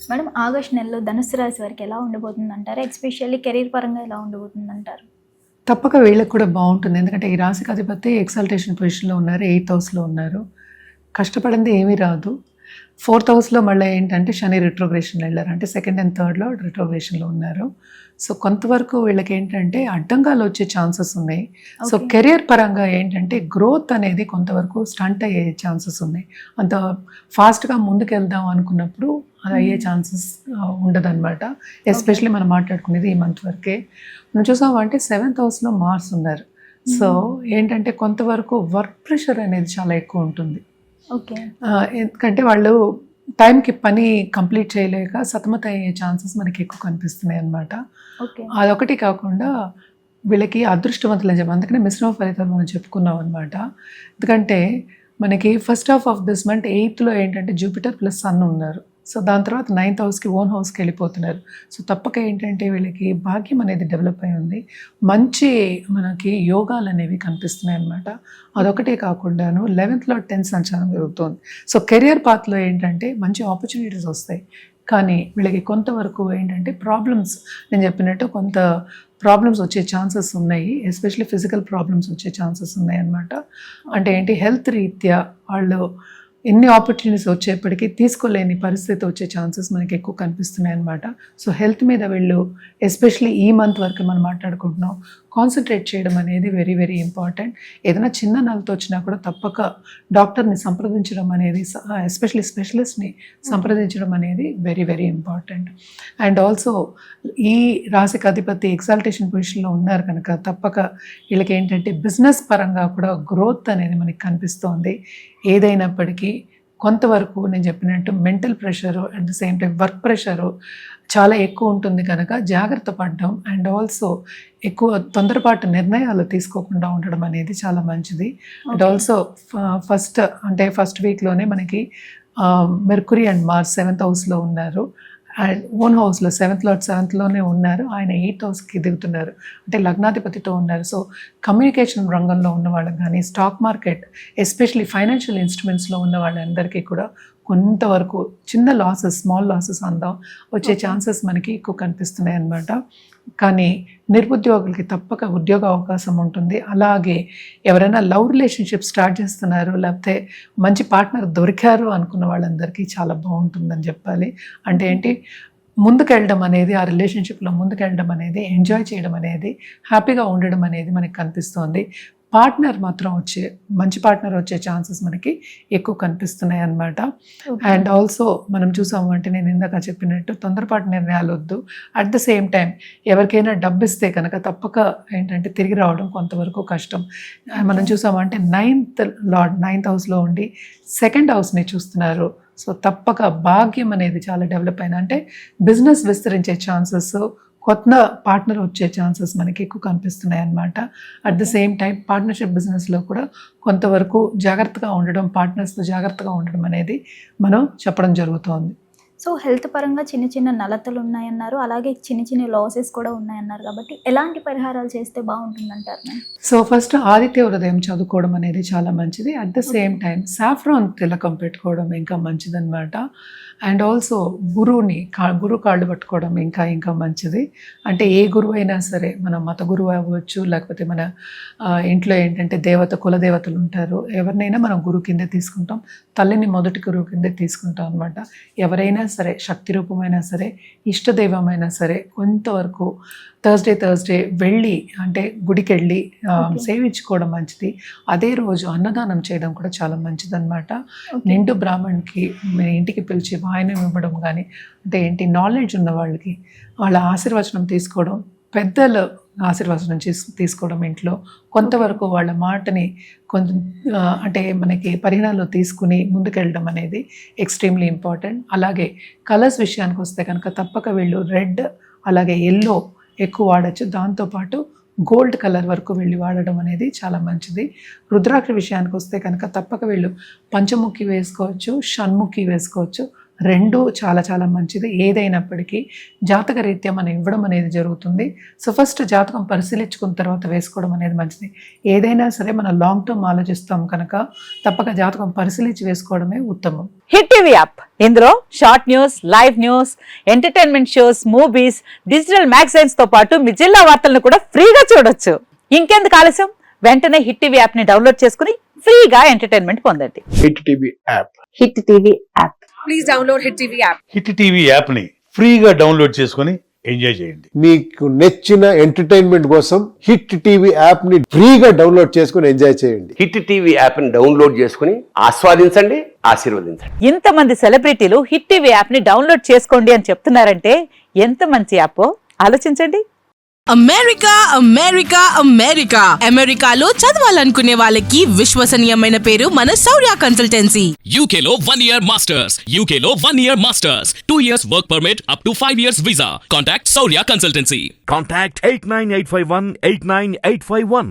Madam August నెలలో ధనుసు రాశి వారికి ఎలా ఉండబోతుందంటారు? ఎస్పెషల్లీ కెరీర్ పరంగా ఎలా ఉండబోతుందంటారు? తప్పక వీళ్ళకి కూడా బాగుంటుంది. ఎందుకంటే ఈ రాశికి అధిపతి ఎక్సల్టేషన్ పొజిషన్లో ఉన్నారు, 8th హౌస్లో ఉన్నారు. కష్టపడింది ఏమీ రాదు. 4th హౌస్లో మళ్ళీ ఏంటంటే శని రిట్రోగ్రేషన్ వెళ్ళారు, అంటే 2nd and 3rd రిట్రోగ్రేషన్లో ఉన్నారు. సో కొంతవరకు వీళ్ళకి ఏంటంటే అడ్డంగాలు వచ్చే ఛాన్సెస్ ఉన్నాయి. సో కెరియర్ పరంగా ఏంటంటే గ్రోత్ అనేది కొంతవరకు స్టంట్ అయ్యే ఛాన్సెస్ ఉన్నాయి. అంత ఫాస్ట్గా ముందుకెళ్దాం అనుకున్నప్పుడు అది అయ్యే ఛాన్సెస్ ఉండదన్నమాట. ఎస్పెషలీ మనం మాట్లాడుకునేది ఈ మంత్ వరకే. మనం చూసామంటే 7th హౌస్లో మార్స్ ఉన్నారు. సో ఏంటంటే కొంతవరకు వర్క్ ప్రెషర్ అనేది చాలా ఎక్కువ ఉంటుంది. ఓకే. ఎందుకంటే వాళ్ళు టైంకి పని కంప్లీట్ చేయలేక సతమత అయ్యే ఛాన్సెస్ మనకి ఎక్కువ కనిపిస్తున్నాయి అన్నమాట. ఓకే. అదొకటి కాకుండా వీళ్ళకి అదృష్టవంతులు అని చెప్పి అందుకనే మిశ్రమ ఫలితాలు మనం చెప్పుకున్నాం అనమాట. ఎందుకంటే మనకి first half of this month 8th ఏంటంటే జూపిటర్ ప్లస్ సన్ ఉన్నారు. సో దాని తర్వాత 9th హౌస్కి ఓన్ హౌస్కి వెళ్ళిపోతున్నారు. సో తప్పక ఏంటంటే వీళ్ళకి భాగ్యం అనేది డెవలప్ అయి ఉంది. మంచి మనకి యోగాలు అనేవి కనిపిస్తున్నాయి అన్నమాట. అదొకటే కాకుండాను 11th 10th సంచారం జరుగుతుంది. సో కెరియర్ పాత్లో ఏంటంటే మంచి ఆపర్చునిటీస్ వస్తాయి. కానీ వీళ్ళకి కొంతవరకు ఏంటంటే ప్రాబ్లమ్స్, నేను చెప్పినట్టు కొంత ప్రాబ్లమ్స్ వచ్చే ఛాన్సెస్ ఉన్నాయి. ఎస్పెషల్లీ ఫిజికల్ ప్రాబ్లమ్స్ వచ్చే ఛాన్సెస్ ఉన్నాయి అన్నమాట. అంటే ఏంటి, హెల్త్ రీత్యా వాళ్ళు ఎన్ని ఆపర్చునిటీస్ వచ్చేప్పటికీ తీసుకోలేని పరిస్థితి వచ్చే ఛాన్సెస్ మనకి ఎక్కువ కనిపిస్తున్నాయి అన్నమాట. సో హెల్త్ మీద వీళ్ళు ఎస్పెషలీ ఈ మంత్ వరకు మనం మాట్లాడుకుంటున్నాం, కాన్సన్ట్రేట్ చేయడం అనేది వెరీ వెరీ ఇంపార్టెంట్. ఏదైనా చిన్న నలతో వచ్చినా కూడా తప్పక డాక్టర్ని సంప్రదించడం అనేది, ఎస్పెషలీ స్పెషలిస్ట్ని సంప్రదించడం అనేది very very important. And also ఈ రాశికి అధిపతి ఎక్సాల్టేషన్ పొజిషన్లో ఉన్నారు కనుక తప్పక వీళ్ళకి ఏంటంటే బిజినెస్ పరంగా కూడా గ్రోత్ అనేది మనకి కనిపిస్తోంది. ఏదైనప్పటికీ కొంతవరకు నేను చెప్పినట్టు mental pressure at the same time work pressure చాలా ఎక్కువ ఉంటుంది కనుక జాగ్రత్త పడడం అండ్ ఆల్సో ఎక్కువ తొందరపాటు నిర్ణయాలు తీసుకోకుండా ఉండడం అనేది చాలా మంచిది. అండ్ ఆల్సో ఫస్ట్ వీక్లోనే మనకి మెర్కురీ అండ్ మార్స్ 7th హౌస్లో ఉన్నారు. అండ్ ఓన్ హౌస్లో 7th ఉన్నారు. ఆయన 8th హౌస్కి దిగుతున్నారు, అంటే లగ్నాధిపతితో ఉన్నారు. సో కమ్యూనికేషన్ రంగంలో ఉన్న వాళ్ళకి కానీ, స్టాక్ మార్కెట్ ఎస్పెషలీ ఫైనాన్షియల్ ఇన్స్ట్రుమెంట్స్లో ఉన్న వాళ్ళందరికీ కూడా కొంతవరకు చిన్న లాసెస్, స్మాల్ లాసెస్ వచ్చే ఛాన్సెస్ మనకి ఎక్కువ కనిపిస్తున్నాయి అన్నమాట. కానీ నిరుద్యోగులకి తప్పక ఉద్యోగ అవకాశం ఉంటుంది. అలాగే ఎవరైనా లవ్ రిలేషన్షిప్ స్టార్ట్ చేస్తున్నారు, లేకపోతే మంచి పార్ట్నర్ దొరికారు అనుకున్న వాళ్ళందరికీ చాలా బాగుంటుందని చెప్పాలి. అంటే ఏంటి, ముందుకెళ్ళడం అనేది, ఆ రిలేషన్షిప్లో ముందుకెళ్ళడం అనేది, ఎంజాయ్ చేయడం అనేది, హ్యాపీగా ఉండడం అనేది మనకి కనిపిస్తోంది. పార్ట్నర్ మాత్రం మంచి పార్ట్నర్ వచ్చే ఛాన్సెస్ మనకి ఎక్కువ కనిపిస్తున్నాయి అన్నమాట. అండ్ ఆల్సో మనం చూసాము అంటే నేను ఇందాక చెప్పినట్టు తొందరపాటు నిర్ణయాలు వద్దు. అట్ ద సేమ్ టైం ఎవరికైనా డబ్బు ఇస్తే కనుక తప్పక ఏంటంటే తిరిగి రావడం కొంతవరకు కష్టం. మనం చూసామంటే 9th హౌస్లో ఉండి 2nd హౌస్ని చూస్తున్నారు. సో తప్పక భాగ్యం అనేది చాలా డెవలప్ అయిన, అంటే బిజినెస్ విస్తరించే ఛాన్సెస్, కొత్త పార్ట్నర్ వచ్చే ఛాన్సెస్ మనకి ఎక్కువ కనిపిస్తున్నాయి అన్నమాట. At the same time partnership బిజినెస్లో కూడా కొంతవరకు జాగ్రత్తగా ఉండడం, పార్ట్నర్స్తో జాగ్రత్తగా ఉండడం అనేది మనం చెప్పడం జరుగుతోంది. సో హెల్త్ పరంగా చిన్న చిన్న నలతలు ఉన్నాయన్నారు, అలాగే చిన్న చిన్న లాసెస్ కూడా ఉన్నాయన్నారు. కాబట్టి ఎలాంటి పరిహారాలు చేస్తే బాగుంటుందంటారు మ్యామ్? సో ఫస్ట్ ఆదిత్య హృదయం చదువుకోవడం అనేది చాలా మంచిది. At the same time saffron తిలకం పెట్టుకోవడం ఇంకా మంచిదన్నమాట. అండ్ ఆల్సో గురువు కాళ్ళు పట్టుకోవడం ఇంకా మంచిది. అంటే ఏ గురువు అయినా సరే, మన మత గురువు అవ్వచ్చు, లేకపోతే మన ఇంట్లో ఏంటంటే కులదేవతలు ఉంటారు, ఎవరినైనా మనం గురువు కిందే తీసుకుంటాం. తల్లిని మొదటి గురువు కిందే తీసుకుంటాం అనమాట. ఎవరైనా సరే, శక్తి రూపమైనా సరే, ఇష్టదైవమైనా సరే, కొంతవరకు థర్స్డే వెళ్ళి, అంటే గుడికి వెళ్ళి సేవించుకోవడం మంచిది. అదే రోజు అన్నదానం చేయడం కూడా చాలా మంచిదన్నమాట. నిండు బ్రాహ్మణ్కి ఇంటికి పిలిచి వాయనం ఇవ్వడం కానీ, అంటే ఏంటి నాలెడ్జ్ ఉన్న వాళ్ళకి వాళ్ళ ఆశీర్వచనం తీసుకోవడం, పెద్దల ఆశీర్వచనం తీసుకోవడం, ఇంట్లో కొంతవరకు వాళ్ళ మాటని కొంచెం అంటే మనకి పరిగణనలో తీసుకుని ముందుకెళ్ళడం అనేది ఎక్స్ట్రీమ్లీ ఇంపార్టెంట్. అలాగే కలర్స్ విషయానికి వస్తే కనుక తప్పక వీళ్ళు రెడ్ అలాగే ఎల్లో ఎక్కువ వాడచ్చు. దాంతోపాటు గోల్డ్ కలర్ వరకు వెళ్ళి వాడడం అనేది చాలా మంచిది. రుద్రాక్ష విషయానికి వస్తే కనుక తప్పక వీళ్ళు పంచముఖి వేసుకోవచ్చు, షణ్ముఖి వేసుకోవచ్చు. రెండు చాలా చాలా మంచిది. ఏదైనప్పటికీ జాతక రీత్యా మనం ఇవ్వడం అనేది జరుగుతుంది. సో ఫస్ట్ జాతకం పరిశీలించుకున్న తర్వాత వేసుకోవడం అనేది మంచిది. ఏదైనా సరే మనం లాంగ్ టర్మ్ ఆలోచిస్తాం కనుక తప్పక జాతకం పరిశీలించి వేసుకోవడమే ఉత్తమం. హిట్ టీవీ యాప్, ఇందులో short news, live news, entertainment shows, movies, digital magazines తో పాటు మీ జిల్లా వార్తలను కూడా ఫ్రీగా చూడొచ్చు. ఇంకెందుకు ఆలస్యం, వెంటనే హిట్ టీవీ యాప్ ని డౌన్లోడ్ చేసుకుని ఫ్రీగా ఎంటర్టైన్మెంట్ పొందండి. Hit TV app. Hit TV app. Please download Hit TV app. Hit TV యాప్ని ఫ్రీగా డౌన్లోడ్ చేసుకొని ఎంజాయ్ చేయండి. మీకు నచ్చిన ఎంటర్టైన్మెంట్ కోసం హిట్ టీవీ యాప్ ని ఫ్రీగా డౌన్లోడ్ చేసుకుని ఎంజాయ్ చేయండి. హిట్ టీవీ యాప్ని డౌన్లోడ్ చేసుకుని ఆస్వాదించండి, ఆశీర్వదించండి. ఇంతమంది సెలబ్రిటీలు హిట్ టీవీ యాప్ ని డౌన్లోడ్ చేసుకోండి అని చెప్తున్నారంటే ఎంత మంచి యాప్ ఆలోచించండి. అమెరికా అమెరికా అమెరికా అమెరికాలో చదవాలనుకునే వాళ్ళకి విశ్వసనీయమైన పేరు మన శౌర్య కన్సల్టెన్సీ. UK లో 1 year masters. UK లో 1 year masters. 2 years work permit up to 5 years visa. Contact Saurya Consultancy. Contact 89851 89851.